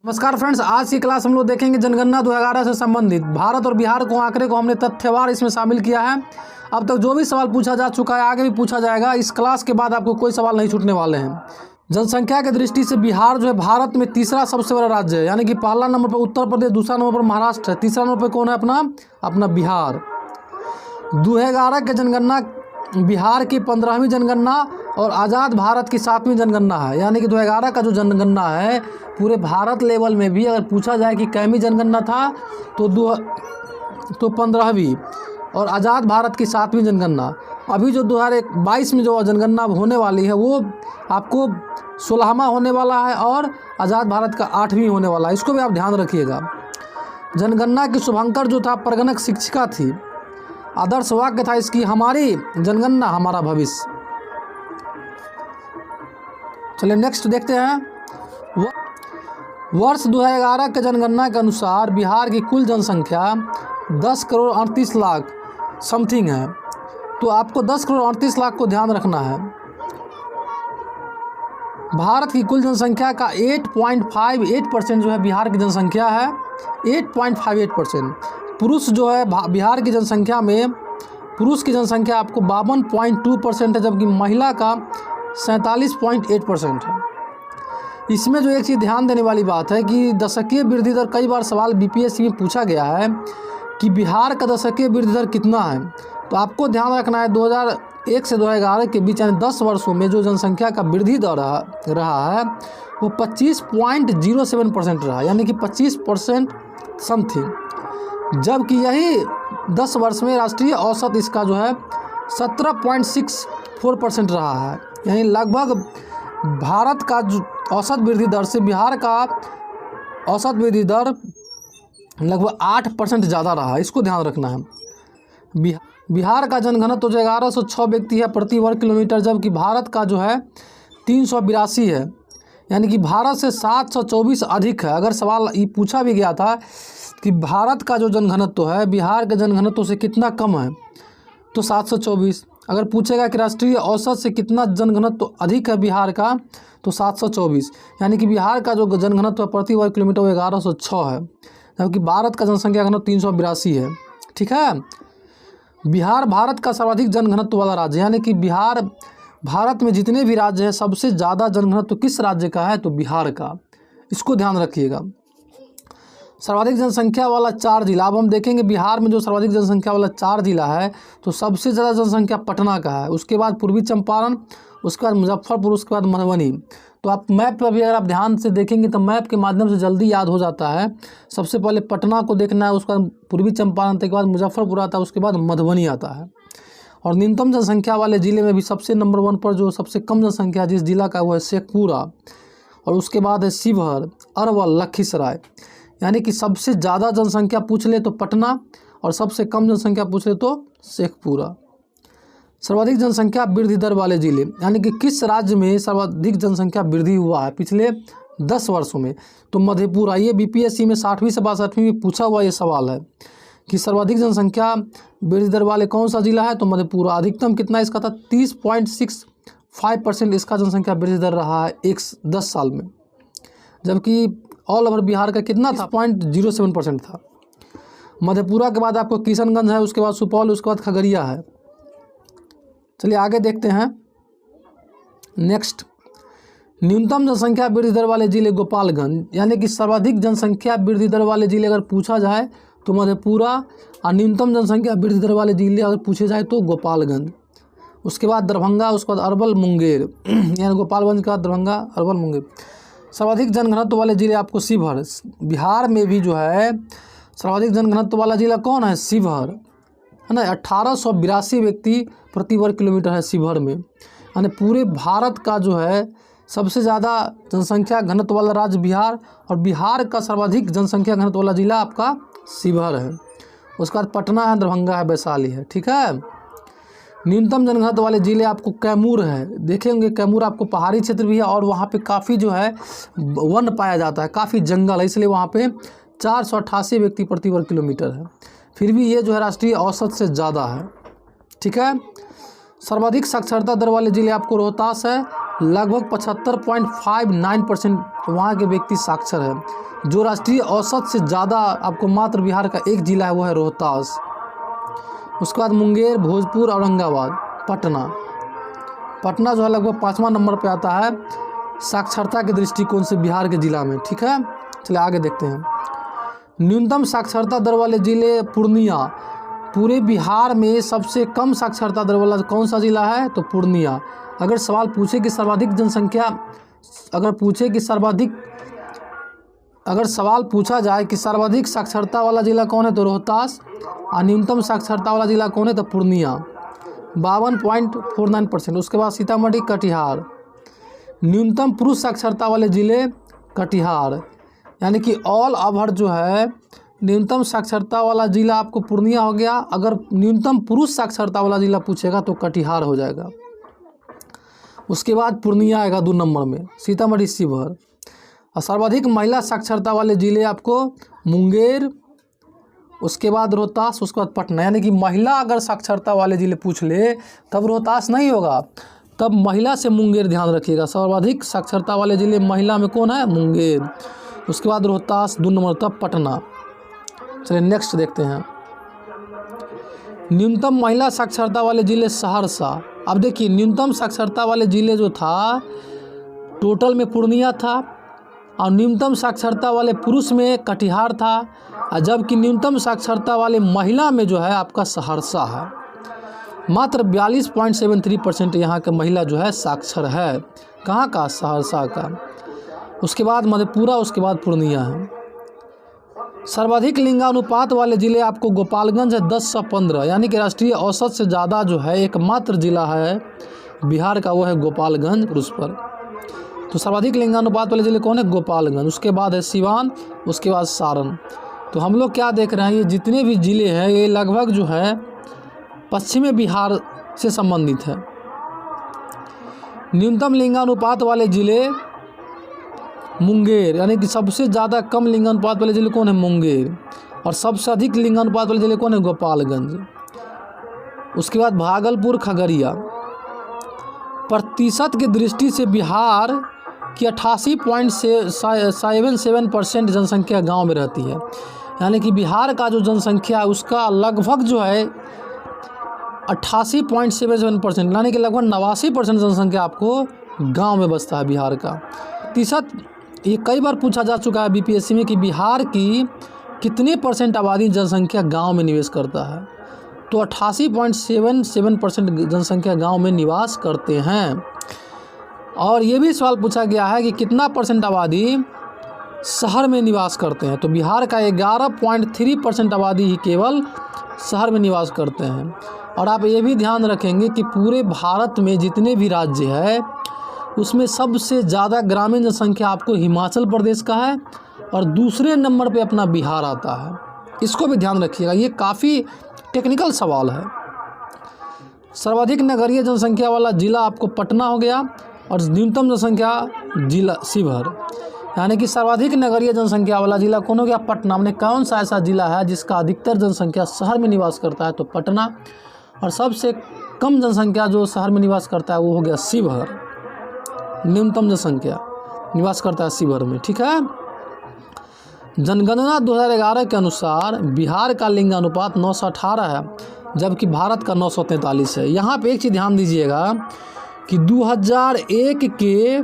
नमस्कार फ्रेंड्स, आज की क्लास हम लोग देखेंगे जनगणना 2011 से संबंधित भारत और बिहार को आंकड़े को हमने तथ्यवार इसमें शामिल किया है। अब तक जो भी सवाल पूछा जा चुका है आगे भी पूछा जाएगा। इस क्लास के बाद आपको कोई सवाल नहीं छूटने वाले हैं। जनसंख्या की दृष्टि से बिहार जो है भारत में तीसरा सबसे बड़ा राज्य है, यानी कि पहला नंबर पर उत्तर प्रदेश, दूसरा नंबर पर महाराष्ट्र है, तीसरा नंबर पर कौन है? अपना बिहार। 2011 की जनगणना बिहार की 15वीं जनगणना और आज़ाद भारत की 7वीं जनगणना है। यानी कि 2011 का जो जनगणना है पूरे भारत लेवल में भी अगर पूछा जाए कि कैमी जनगणना था तो 15वीं, और आज़ाद भारत की 7वीं जनगणना। अभी जो 2022 में जो जनगणना होने वाली है वो आपको 16वां होने वाला है और आज़ाद भारत का 8वीं होने वाला है। इसको भी आप ध्यान रखिएगा। जनगणना की शुभंकर जो था प्रगणक शिक्षिका थी। आदर्श वाक्य था इसकी, हमारी जनगणना हमारा भविष्य। चलिए नेक्स्ट देखते हैं। वर्ष 2011 के जनगणना के अनुसार बिहार की कुल जनसंख्या 10 करोड़ 38 लाख समथिंग है। तो आपको 10 करोड़ 38 लाख को ध्यान रखना है। भारत की कुल जनसंख्या का 8.58% जो है बिहार की जनसंख्या है। 8.58%। पुरुष जो है बिहार की जनसंख्या में पुरुष की जनसंख्या आपको 52.2% है, जबकि महिला का 47.8% है। इसमें जो एक चीज़ ध्यान देने वाली बात है कि दशकीय वृद्धि दर, कई बार सवाल बीपीएससी में पूछा गया है कि बिहार का दशकीय वृद्धि दर कितना है। तो आपको ध्यान रखना है 2001 से 2011 के बीच यानी 10 वर्षों में जो जनसंख्या का वृद्धि दर रहा है वो 25.07% रहा, यानी कि 25% समथिंग। जबकि यही 10 वर्ष में राष्ट्रीय औसत इसका जो है 17.64% रहा है। यानी लगभग भारत का जो औसत वृद्धि दर से बिहार का औसत वृद्धि दर लगभग 8% ज़्यादा रहा। इसको ध्यान रखना है। बिहार का जनघनत्व तो 1106 व्यक्ति है प्रति वर्ग किलोमीटर, जबकि भारत का जो है 382 है। यानी कि भारत से 724 अधिक है। अगर सवाल ये पूछा भी गया था कि भारत का जो जनघनत्व है बिहार के जनघनत्व से कितना कम है तो 724। अगर पूछेगा कि राष्ट्रीय औसत से कितना जनघनत्व अधिक है बिहार का तो 724। यानी कि बिहार का जो जनघनत्व प्रति वर्ग किलोमीटर वो 1106 है, जबकि भारत का जनसंख्या घनत्व 382 है। ठीक है। बिहार भारत का सर्वाधिक जनघनत्व वाला राज्य, यानी कि बिहार भारत में जितने भी राज्य हैं सबसे ज़्यादा जनघनत्व किस राज्य का है तो बिहार का। इसको ध्यान रखिएगा। सर्वाधिक जनसंख्या वाला 4 जिला, अब हम देखेंगे बिहार में जो सर्वाधिक जनसंख्या वाला 4 जिला है तो सबसे ज़्यादा जनसंख्या पटना का है, उसके बाद पूर्वी चंपारण, उसके बाद मुजफ्फरपुर, उसके बाद मधुबनी। तो आप मैप पर भी अगर आप ध्यान से देखेंगे तो मैप के माध्यम से जल्दी याद हो जाता है। सबसे पहले पटना को देखना है, उसके बाद पूर्वी चंपारण, के बाद मुजफ्फरपुर आता है, उसके बाद मधुबनी आता है। और न्यूनतम जनसंख्या वाले ज़िले में भी सबसे नंबर 1 पर जो सबसे कम जनसंख्या जिस जिला का वो है शेखपुरा, और उसके बाद है शिवहर, अरवल, लखीसराय। यानी कि सबसे ज़्यादा जनसंख्या पूछ ले तो पटना और सबसे कम जनसंख्या पूछ ले तो शेखपुरा। सर्वाधिक जनसंख्या वृद्धि दर वाले ज़िले, यानी कि किस राज्य में सर्वाधिक जनसंख्या वृद्धि हुआ है पिछले 10 वर्षों में तो मधेपुरा। ये बीपीएससी में 60वीं से 62वीं में पूछा हुआ ये सवाल है कि सर्वाधिक जनसंख्या वृद्धि दर वाले कौन सा जिला है तो मधेपुरा। अधिकतम कितना इसका था 30.65% इसका जनसंख्या वृद्धि दर रहा है 10 साल में, जबकि ऑल ओवर बिहार का कितना था 0.07% था। मधेपुरा के बाद आपको किशनगंज है, उसके बाद सुपौल, उसके बाद खगड़िया है। चलिए आगे देखते हैं। नेक्स्ट, न्यूनतम जनसंख्या वृद्धि दर वाले जिले गोपालगंज, यानी कि सर्वाधिक जनसंख्या वृद्धि दर वाले जिले अगर पूछा जाए तो मधेपुरा, और न्यूनतम जनसंख्या वृद्धि दर वाले जिले अगर पूछे जाए तो गोपालगंज। उसके बाद दरभंगा, उसके बाद अरवल, मुंगेर यानी गोपालगंज के बाद दरभंगा, अरवल, मुंगेर। सर्वाधिक जनघनत्व वाले जिले आपको शिवहर। बिहार में भी जो है सर्वाधिक जनघनत्व वाला जिला कौन है? शिवहर है ना। 1882 व्यक्ति प्रति वर्ग किलोमीटर है शिवहर में। यानी पूरे भारत का जो है सबसे ज़्यादा जनसंख्या घनत्व वाला राज्य बिहार, और बिहार का सर्वाधिक जनसंख्या घनत्व वाला जिला आपका शिवहर है। उसके बाद पटना है, दरभंगा है, वैशाली है। ठीक है। न्यूनतम जनघनत्व वाले ज़िले आपको कैमूर है। देखेंगे कैमूर आपको पहाड़ी क्षेत्र भी है और वहाँ पे काफ़ी जो है वन पाया जाता है, काफ़ी जंगल है, इसलिए वहाँ पे 488 व्यक्ति प्रति वर्ग किलोमीटर है। फिर भी ये जो है राष्ट्रीय औसत से ज़्यादा है। ठीक है। सर्वाधिक साक्षरता दर वाले जिले आपको रोहतास है, लगभग 75.59% वहाँ के व्यक्ति साक्षर है। जो राष्ट्रीय औसत से ज़्यादा आपको मात्र बिहार का एक जिला है वो है रोहतास। उसके बाद मुंगेर, भोजपुर, औरंगाबाद, पटना जो है लगभग 5वां नंबर पे आता है साक्षरता के दृष्टिकोण से बिहार के जिला में। ठीक है, चलिए आगे देखते हैं। न्यूनतम साक्षरता दर वाले जिले पूर्णिया। पूरे बिहार में सबसे कम साक्षरता दर वाला कौन सा जिला है? तो पूर्णिया। अगर सवाल पूछे कि सर्वाधिक जनसंख्या, अगर सवाल पूछा जाए कि सर्वाधिक साक्षरता वाला जिला कौन है तो रोहतास, और न्यूनतम साक्षरता वाला जिला कौन है तो पूर्णिया 52.49%। उसके बाद सीतामढ़ी, कटिहार। न्यूनतम पुरुष साक्षरता वाले जिले कटिहार, यानी कि ऑल ओवर जो है न्यूनतम साक्षरता वाला जिला आपको पूर्णिया हो गया। अगर न्यूनतम पुरुष साक्षरता वाला जिला पूछेगा तो कटिहार हो जाएगा। उसके बाद पूर्णिया आएगा 2 नंबर में, सीतामढ़ी, शिवहर। और सर्वाधिक महिला साक्षरता वाले जिले आपको मुंगेर, उसके बाद रोहतास, उसके बाद पटना। यानी कि महिला अगर साक्षरता वाले जिले पूछ ले तब रोहतास नहीं होगा, तब महिला से मुंगेर ध्यान रखिएगा। सर्वाधिक साक्षरता वाले जिले महिला में कौन है? मुंगेर। उसके बाद रोहतास 2 नंबर, तब पटना। चलिए नेक्स्ट देखते हैं। न्यूनतम महिला साक्षरता वाले जिले सहरसा। अब देखिए न्यूनतम साक्षरता वाले जिले जो था टोटल में पूर्णिया था, और न्यूनतम साक्षरता वाले पुरुष में कटिहार था, और जबकि न्यूनतम साक्षरता वाले महिला में जो है आपका सहरसा है। मात्र 42.73% यहाँ का महिला जो है साक्षर है। कहाँ का? सहरसा का। उसके बाद मधेपुरा, उसके बाद पूर्णिया है। सर्वाधिक लिंगानुपात वाले जिले आपको गोपालगंज है 10/15, यानी कि राष्ट्रीय औसत से ज़्यादा जो है एकमात्र जिला है बिहार का वो है गोपालगंज पुरुष पर। तो सर्वाधिक लिंगानुपात वाले जिले कौन है? गोपालगंज। उसके बाद है सिवान, उसके बाद सारण। तो हम लोग क्या देख रहे हैं, ये जितने भी ज़िले हैं ये लगभग जो है पश्चिमी बिहार से संबंधित है। न्यूनतम लिंगानुपात वाले ज़िले मुंगेर, यानी कि सबसे ज़्यादा कम लिंगानुपात वाले ज़िले कौन है? मुंगेर। और सबसे अधिक लिंगानुपात वाले ज़िले कौन है? गोपालगंज। उसके बाद भागलपुर, खगड़िया। प्रतिशत की दृष्टि से बिहार की 88.77% जनसंख्या गांव में रहती है, यानी कि बिहार का जो जनसंख्या है उसका लगभग जो है 88.77%, यानी कि लगभग 89% जनसंख्या आपको गांव में बसता है बिहार का। प्रतिशत ये कई बार पूछा जा चुका है बीपीएससी में कि बिहार की कितने % आबादी जनसंख्या गांव में निवेश करता है, तो 88.77% जनसंख्या गांव में निवास करते हैं। और ये भी सवाल पूछा गया है कि कितना % आबादी शहर में निवास करते हैं, तो बिहार का 11.3% आबादी ही केवल शहर में निवास करते हैं। और आप ये भी ध्यान रखेंगे कि पूरे भारत में जितने भी राज्य है उसमें सबसे ज़्यादा ग्रामीण जनसंख्या आपको हिमाचल प्रदेश का है, और दूसरे नंबर पे अपना बिहार आता है। इसको भी ध्यान रखिएगा, ये काफ़ी टेक्निकल सवाल है। सर्वाधिक नगरीय जनसंख्या वाला जिला आपको पटना हो गया, और न्यूनतम जनसंख्या जिला शिवहर, यानी कि सर्वाधिक नगरीय जनसंख्या वाला जिला कौन हो गया? पटना। हमने कौन सा ऐसा जिला है जिसका अधिकतर जनसंख्या शहर में निवास करता है? तो पटना। और सबसे कम जनसंख्या जो शहर में निवास करता है वो हो गया शिवहर। न्यूनतम जनसंख्या निवास करता है शिवहर में। ठीक है। जनगणना 2011 के अनुसार बिहार का लिंगानुपात 918 है, जबकि भारत का 943 है। यहाँ पे एक चीज़ ध्यान दीजिएगा कि 2001 के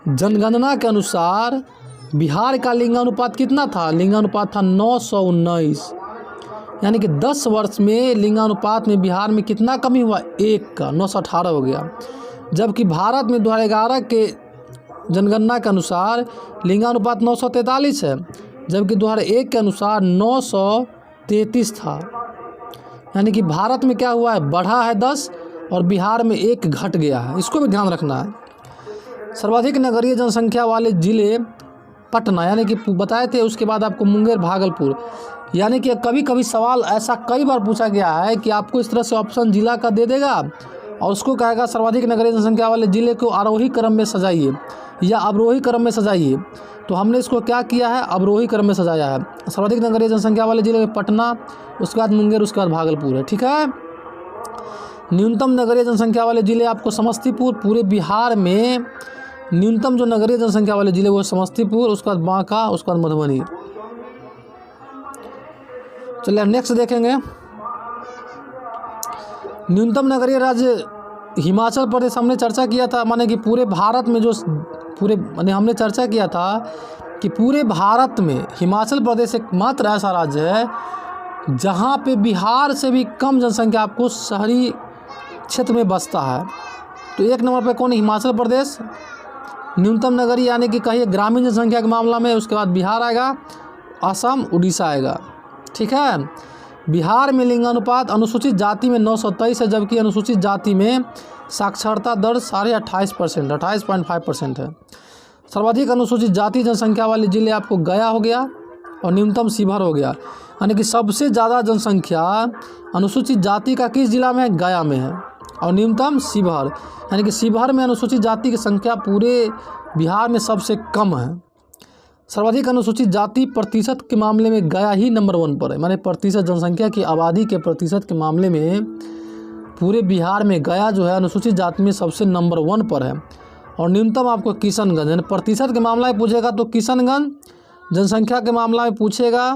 जनगणना के अनुसार बिहार का लिंगानुपात कितना था? लिंगानुपात था 919, यानी कि 10 वर्ष में लिंगानुपात में बिहार में कितना कमी हुआ? 1 का, 918 हो गया। जबकि भारत में 2011 के जनगणना के अनुसार लिंगानुपात 943 है, जबकि 2001 के अनुसार 933 था। यानी कि भारत में क्या हुआ है? बढ़ा है 10 और बिहार में 1 घट गया है। इसको भी ध्यान रखना है। सर्वाधिक नगरीय जनसंख्या वाले ज़िले पटना, यानी कि बताए थे। उसके बाद आपको मुंगेर, भागलपुर। यानी कि कभी कभी सवाल ऐसा कई बार पूछा गया है कि आपको इस तरह से ऑप्शन जिला का दे देगा और उसको कहेगा सर्वाधिक नगरीय जनसंख्या वाले ज़िले को आरोही क्रम में सजाइए या अवरोही क्रम में सजाइए। तो हमने इसको क्या किया है? अवरोही क्रम में सजाया है। सर्वाधिक नगरीय जनसंख्या वाले जिले में पटना, उसके बाद मुंगेर, उसके बाद भागलपुर है। ठीक है। न्यूनतम नगरीय जनसंख्या वाले ज़िले आपको समस्तीपुर, पूरे बिहार में न्यूनतम जो नगरीय जनसंख्या वाले ज़िले वो समस्तीपुर, उसके बाद बांका, उसके बाद मधुबनी। चलिए नेक्स्ट देखेंगे। न्यूनतम नगरीय राज्य हिमाचल प्रदेश हमने चर्चा किया था, माने कि पूरे भारत में जो माने हमने चर्चा किया था कि पूरे भारत में हिमाचल प्रदेश एकमात्र ऐसा राज्य है जहाँ पे बिहार से भी कम जनसंख्या आपको शहरी क्षेत्र में बसता है। तो एक नंबर पे कौन है? हिमाचल प्रदेश न्यूनतम नगरीय यानी कि कहिए ग्रामीण जनसंख्या के मामला में। उसके बाद बिहार आएगा, असम, उड़ीसा आएगा। ठीक है। बिहार में लिंगानुपात अनुसूचित जाति में 923 है, जबकि अनुसूचित जाति में साक्षरता दर 28.5% 28.5% है। सर्वाधिक अनुसूचित जाति जनसंख्या वाले जिले आपको गया हो गया और न्यूनतम शिवहर हो गया। यानी कि सबसे ज़्यादा जनसंख्या अनुसूचित जाति का किस जिला में है? गया में है, और न्यूनतम शिवहर। यानी कि शिवहर में अनुसूचित जाति की संख्या पूरे बिहार में सबसे कम है। सर्वाधिक अनुसूचित जाति प्रतिशत के मामले में गया ही नंबर 1 पर है, माने प्रतिशत जनसंख्या की आबादी के प्रतिशत के मामले में पूरे बिहार में गया जो है अनुसूचित जाति में सबसे नंबर 1 पर है। और न्यूनतम आपको किशनगंज, यानी प्रतिशत के मामला में पूछेगा तो किशनगंज, जनसंख्या के मामला में पूछेगा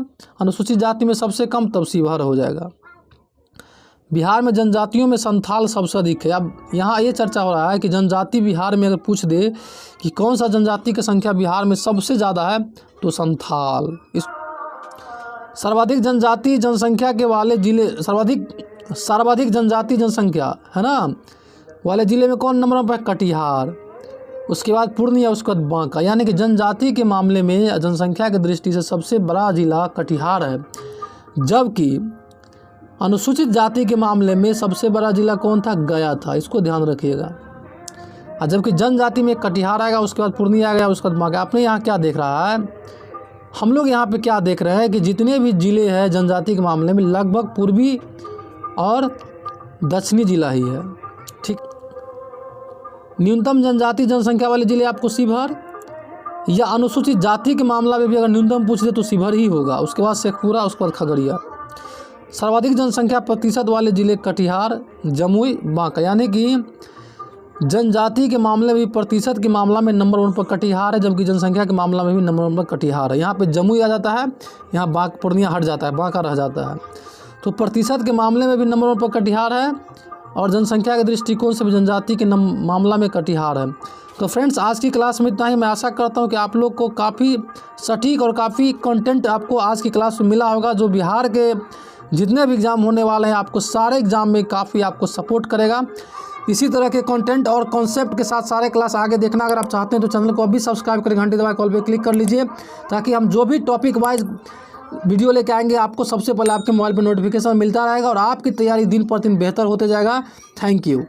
अनुसूचित जाति में सबसे कम, तब शिवहर हो जाएगा। बिहार में जनजातियों में संथाल सबसे अधिक है। अब यहाँ ये चर्चा हो रहा है कि जनजाति बिहार में अगर पूछ दे कि कौन सा जनजाति की संख्या बिहार में सबसे ज़्यादा है, तो संथाल। इस सर्वाधिक जनजाति जनसंख्या के वाले जिले, सर्वाधिक जनजाति जनसंख्या है ना वाले जिले में कौन नंबर पर? कटिहार। उसके बाद पूर्णिया, उसके बाद बांका। यानी कि जनजाति के मामले में जनसंख्या की दृष्टि से सबसे बड़ा जिला कटिहार है, जबकि अनुसूचित जाति के मामले में सबसे बड़ा जिला कौन था? गया था। इसको ध्यान रखिएगा। और जबकि जनजाति में कटिहार आएगा, उसके बाद पूर्णिया आ गया, उसके बाद बांका। आपने यहाँ क्या देख रहा है? हम लोग यहाँ पे क्या देख रहे हैं कि जितने भी ज़िले हैं जनजाति के मामले में लगभग पूर्वी और दक्षिणी जिला ही है। ठीक। न्यूनतम जनजाति जनसंख्या वाले ज़िले आपको शिवहर, या अनुसूचित जाति के मामला में भी अगर न्यूनतम पूछ दे तो शिवहर ही होगा। उसके बाद शेखपुरा, उसके बाद खगड़िया। सर्वाधिक जनसंख्या प्रतिशत वाले ज़िले कटिहार, जमुई, बांका। यानी कि जनजाति के मामले में भी प्रतिशत के मामला में नंबर 1 पर कटिहार है, जबकि जनसंख्या के मामला में भी नंबर 1 पर कटिहार है। यहाँ पे जमुई आ जाता है, यहाँ पूर्णिया हट जाता है, बांका रह जाता है। तो प्रतिशत के मामले में भी नंबर 1 पर कटिहार है, और जनसंख्या के दृष्टिकोण से भी जनजाति के मामला में कटिहार है। तो फ्रेंड्स, आज की क्लास में इतना ही। मैं आशा करता हूँ कि आप लोग को काफ़ी सटीक और काफ़ी कंटेंट आपको आज की क्लास में मिला होगा, जो बिहार के जितने भी एग्ज़ाम होने वाले हैं आपको सारे एग्ज़ाम में काफ़ी आपको सपोर्ट करेगा। इसी तरह के कंटेंट और कॉन्सेप्ट के साथ सारे क्लास आगे देखना अगर आप चाहते हैं तो चैनल को अभी सब्सक्राइब करें, घंटे दबाए कॉल पे क्लिक कर लीजिए, ताकि हम जो भी टॉपिक वाइज वीडियो लेके आएंगे आपको सबसे पहले आपके मोबाइल पर नोटिफिकेशन मिलता रहेगा और आपकी तैयारी दिन पर दिन बेहतर होते जाएगा। Thank you.